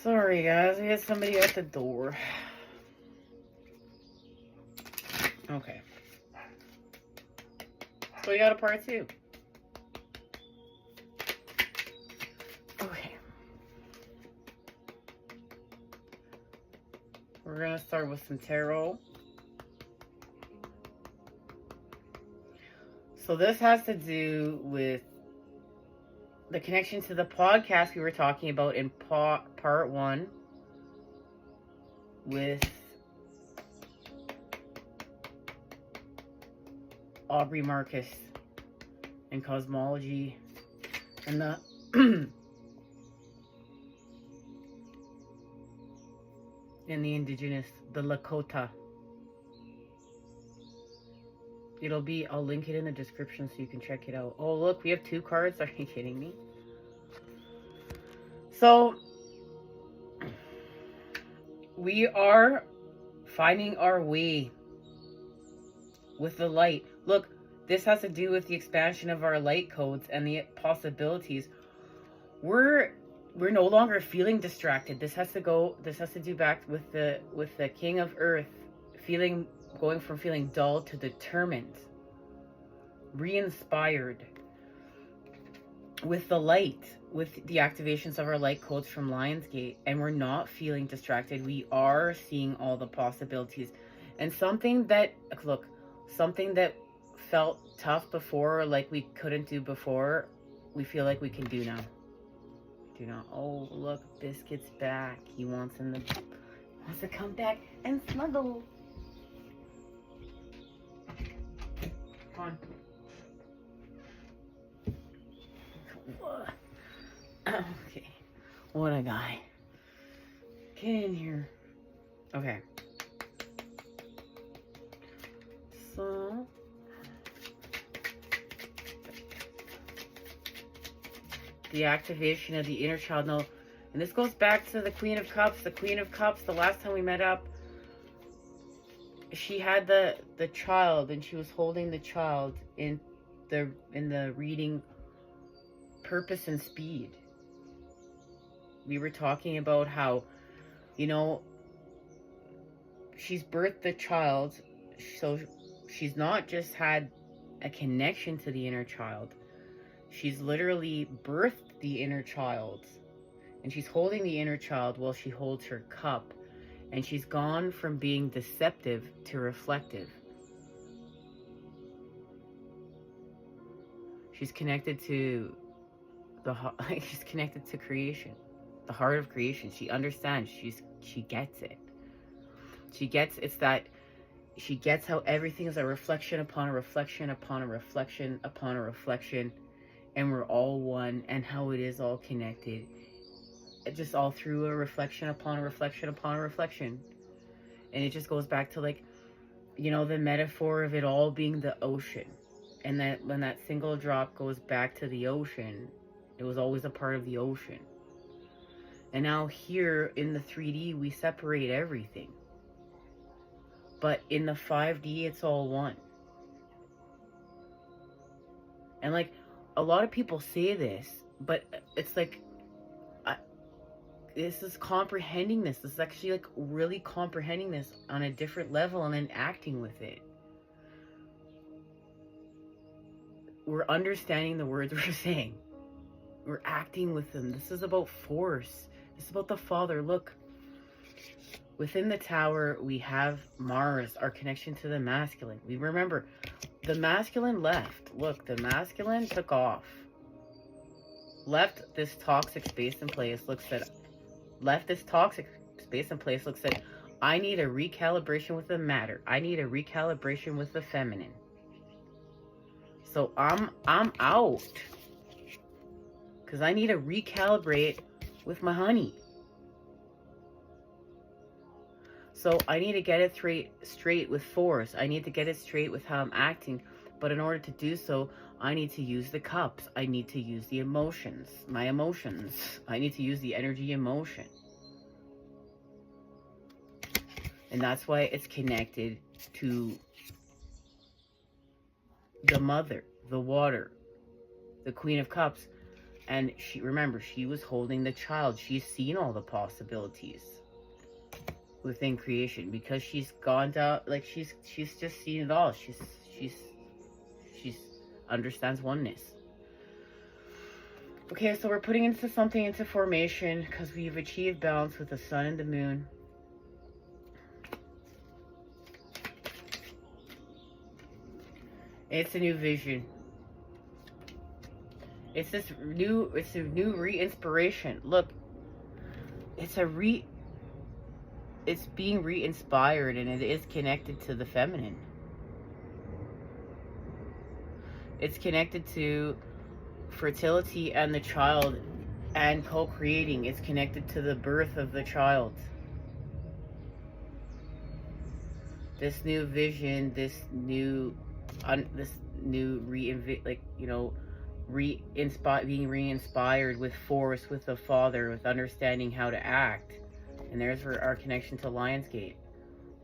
Sorry, guys. We had somebody at the door. Okay. So we got a part 2. Okay. We're going to start with some tarot. So this has to do with the connection to the podcast we were talking about in part 1 with Aubrey Marcus and cosmology and the and the indigenous, the Lakota. I'll link it in the description so you can check it out. Oh, look, we have 2 cards. Are you kidding me? So, we are finding our way with the light. Look, this has to do with the expansion of our light codes and the possibilities. We're no longer feeling distracted. This has to do back with the King of Earth, going from feeling dull to determined, re-inspired with the light, with the activations of our light codes from Lionsgate, and we're not feeling distracted. We are seeing all the possibilities. And something that felt tough before, like we couldn't do before, we feel like we can do now. Oh, look, Biscuit's back. He wants to come back and snuggle. Come on. Okay. What a guy. Get in here. Okay. So, the activation of the inner child. No, and this goes back to the Queen of Cups. The Queen of Cups, the last time we met up, she had the child, and she was holding the child in the reading Purpose and Speed. We were talking about how, she's birthed the child, so she's not just had a connection to the inner child. She's literally birthed the inner child, and she's holding the inner child while she holds her cup, and she's gone from being deceptive to reflective. She's connected to she's connected to creation, the heart of creation. She understands. She gets it. She gets how everything is a reflection upon a reflection upon a reflection upon a reflection. And we're all one, and how it is all connected. Just all through a reflection upon a reflection upon a reflection. And it just goes back to, the metaphor of it all being the ocean. And that when that single drop goes back to the ocean, it was always a part of the ocean. And now here in the 3D, we separate everything. But in the 5D, it's all one. And a lot of people say this, but it's this is comprehending this. This is actually really comprehending this on a different level and then acting with it. We're understanding the words we're saying. We're acting with them. This is about force. This is about the Father. Look, within the tower, we have Mars, our connection to the masculine. We remember, the masculine left. Look, the masculine took off. Left this toxic space and place. Left this toxic space and place. Looks at, I need a recalibration with the matter. I need a recalibration with the feminine. So I'm out. Because I need to recalibrate with my honey. So I need to get it straight with force. I need to get it straight with how I'm acting. But in order to do so, I need to use the cups. I need to use the emotions. My emotions. I need to use the energy emotion. And that's why it's connected to the mother, the water, the Queen of Cups. And remember, she was holding the child. She's seen all the possibilities within creation, because she's gone down, like she's just seen it all. She's understands oneness. Okay, so we're putting into something into formation because we've achieved balance with the sun and the moon. It's a new vision. It's a new re-inspiration. Look, it's being re-inspired, and it is connected to the feminine. It's connected to fertility and the child and co-creating. It's connected to the birth of the child. This new vision, being re-inspired with force, with the Father, with understanding how to act. And there's our connection to Lionsgate.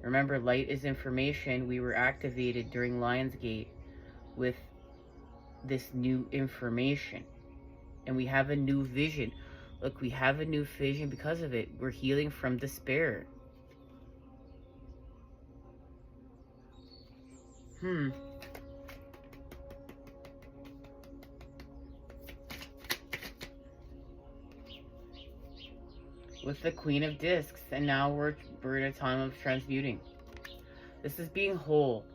Remember, light is information. We were activated during Lionsgate with this new information. And we have a new vision. Look, we have a new vision because of it. We're healing from despair. With the Queen of Discs, and now we're in a time of transmuting. This is being whole.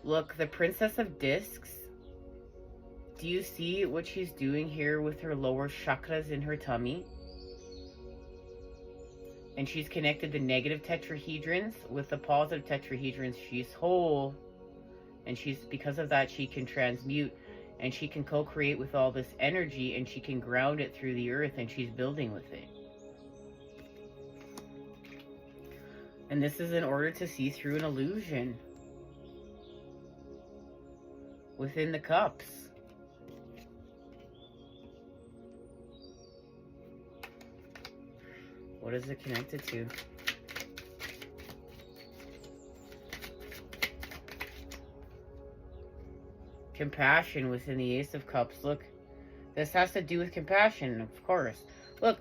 Look, the Princess of Discs, do you see what she's doing here with her lower chakras in her tummy? And she's connected the negative tetrahedrons with the positive tetrahedrons. She's whole, and because of that, she can transmute, and she can co-create with all this energy, and she can ground it through the earth, and she's building with it. And this is in order to see through an illusion within the cups. What is it connected to? Compassion within the Ace of Cups. Look, this has to do with compassion, of course. Look,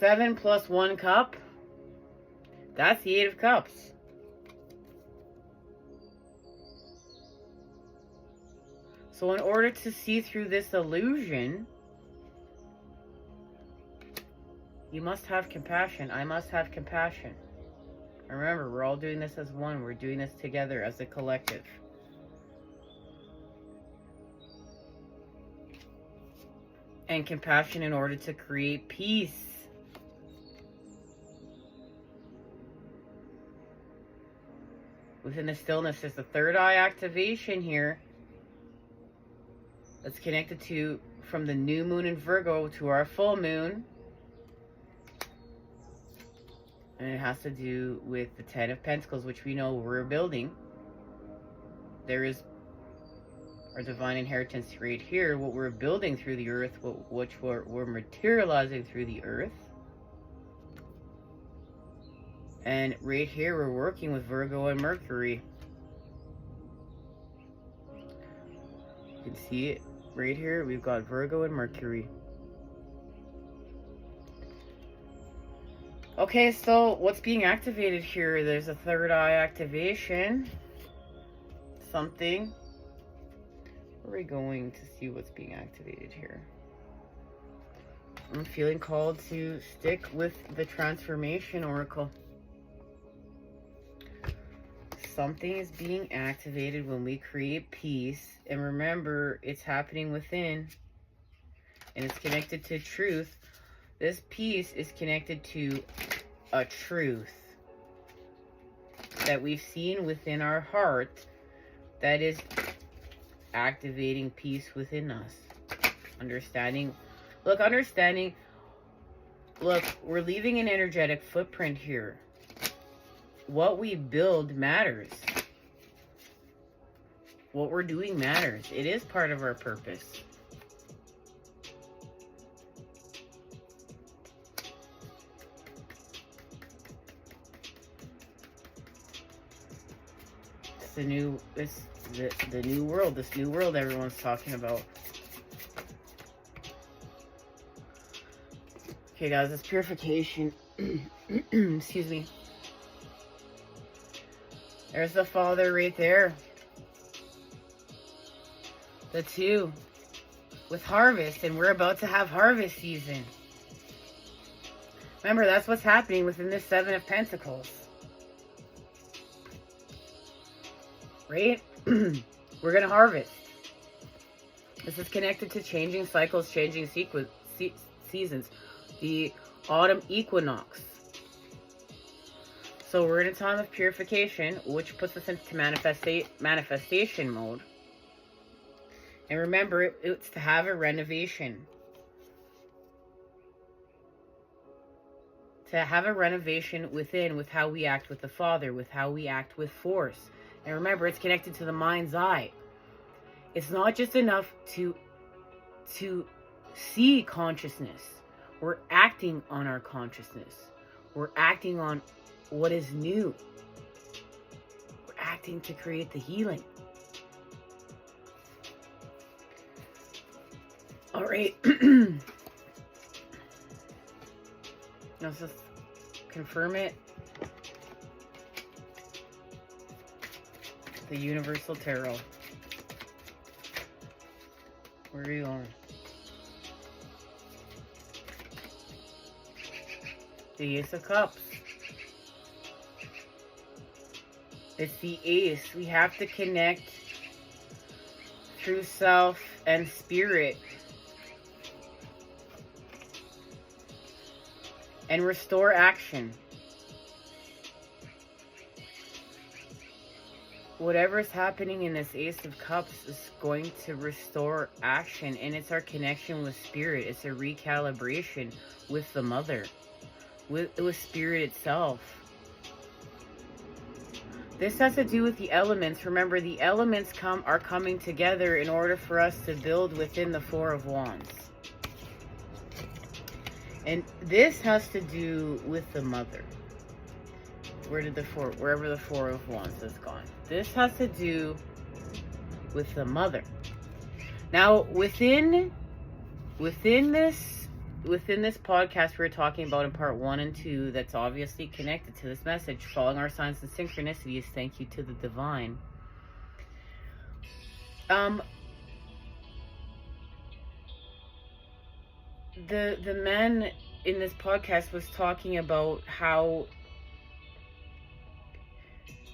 seven plus 1 cup, that's the 8 of Cups. So in order to see through this illusion, you must have compassion. I must have compassion. Remember, we're all doing this as one. We're doing this together as a collective. And compassion in order to create peace. Within the stillness, there's the third eye activation here. That's connected to from the new moon in Virgo to our full moon. And it has to do with the 10 of Pentacles, which we know we're building. There is our divine inheritance right here, what we're building through the earth, which we're materializing through the earth. And right here, we're working with Virgo and Mercury. You can see it right here. We've got Virgo and Mercury. Okay, so what's being activated here? There's a third eye activation. Something. Where are we going to see what's being activated here? I'm feeling called to stick with the transformation oracle. Something is being activated when we create peace. And remember, it's happening within. And it's connected to truth. This peace is connected to a truth that we've seen within our heart that is activating peace within us. Understanding. Look, we're leaving an energetic footprint here. What we build matters. What we're doing matters. It is part of our purpose. the new the new world, this new world everyone's talking about. Okay, guys, this purification. Excuse me. There's the Father right there. The two with harvest, and we're about to have harvest season. Remember, that's what's happening within this Seven of Pentacles. Right? We're going to harvest. This is connected to changing cycles, changing seasons. The autumn equinox. So we're in a time of purification, which puts us into manifestation mode. And remember, it's to have a renovation. To have a renovation within, with how we act with the Father, with how we act with Force. And remember, it's connected to the mind's eye. It's not just enough to see consciousness. We're acting on our consciousness. We're acting on what is new. We're acting to create the healing. All right. Let's just confirm it. The Universal Tarot. Where are you going? The Ace of Cups. It's the Ace. We have to connect through self and spirit. And restore action. Whatever is happening in this Ace of Cups is going to restore action. And it's our connection with spirit. It's a recalibration with the mother. With spirit itself. This has to do with the elements. Remember, the elements are coming together in order for us to build within the Four of Wands. And this has to do with the mother. Wherever the Four of Wands has gone. This has to do with the mother. Now, within this podcast we're talking about in part 1 and 2, that's obviously connected to this message, following our signs and synchronicities, thank you to the divine. The man in this podcast was talking about how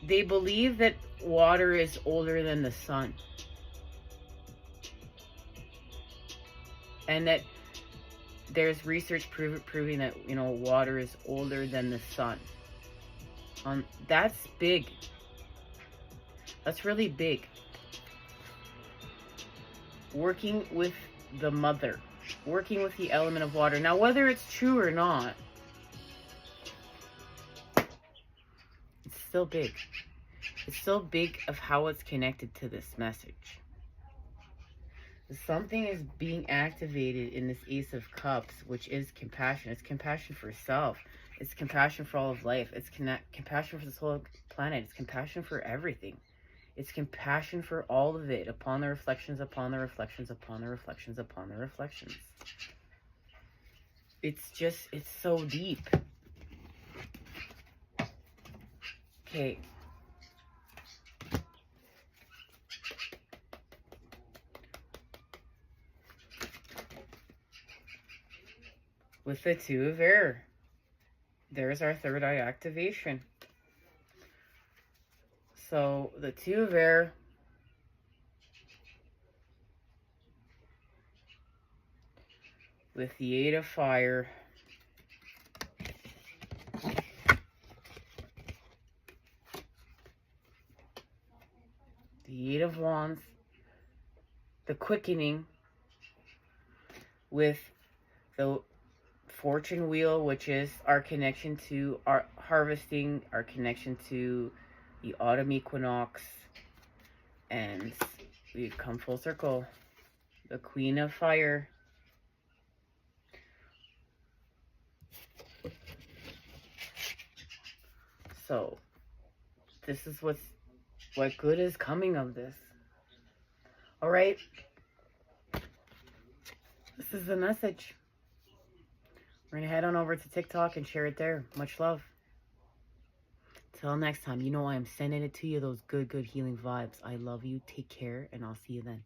they believe that water is older than the sun. And that there's research proving that, water is older than the sun. That's big. That's really big. Working with the mother. Working with the element of water. Now, whether it's true or not, it's still big. It's still big of how it's connected to this message. Something is being activated in this Ace of Cups, which is compassion. It's compassion for self. It's compassion for all of life. It's compassion for this whole planet. It's compassion for everything. It's compassion for all of it, upon the reflections, upon the reflections, upon the reflections, upon the reflections. It's so deep. Okay. With the Two of Air, there's our third eye activation. So the Two of Air with the Eight of Fire, the Eight of Wands, the quickening with the Fortune Wheel, which is our connection to our harvesting, our connection to the autumn equinox, and we've come full circle. The Queen of Fire. So, this is what's What good is coming of this? All right. This is the message. We're going to head on over to TikTok and share it there. Much love. Till next time, you know I am sending it to you, those good healing vibes. I love you. Take care, and I'll see you then.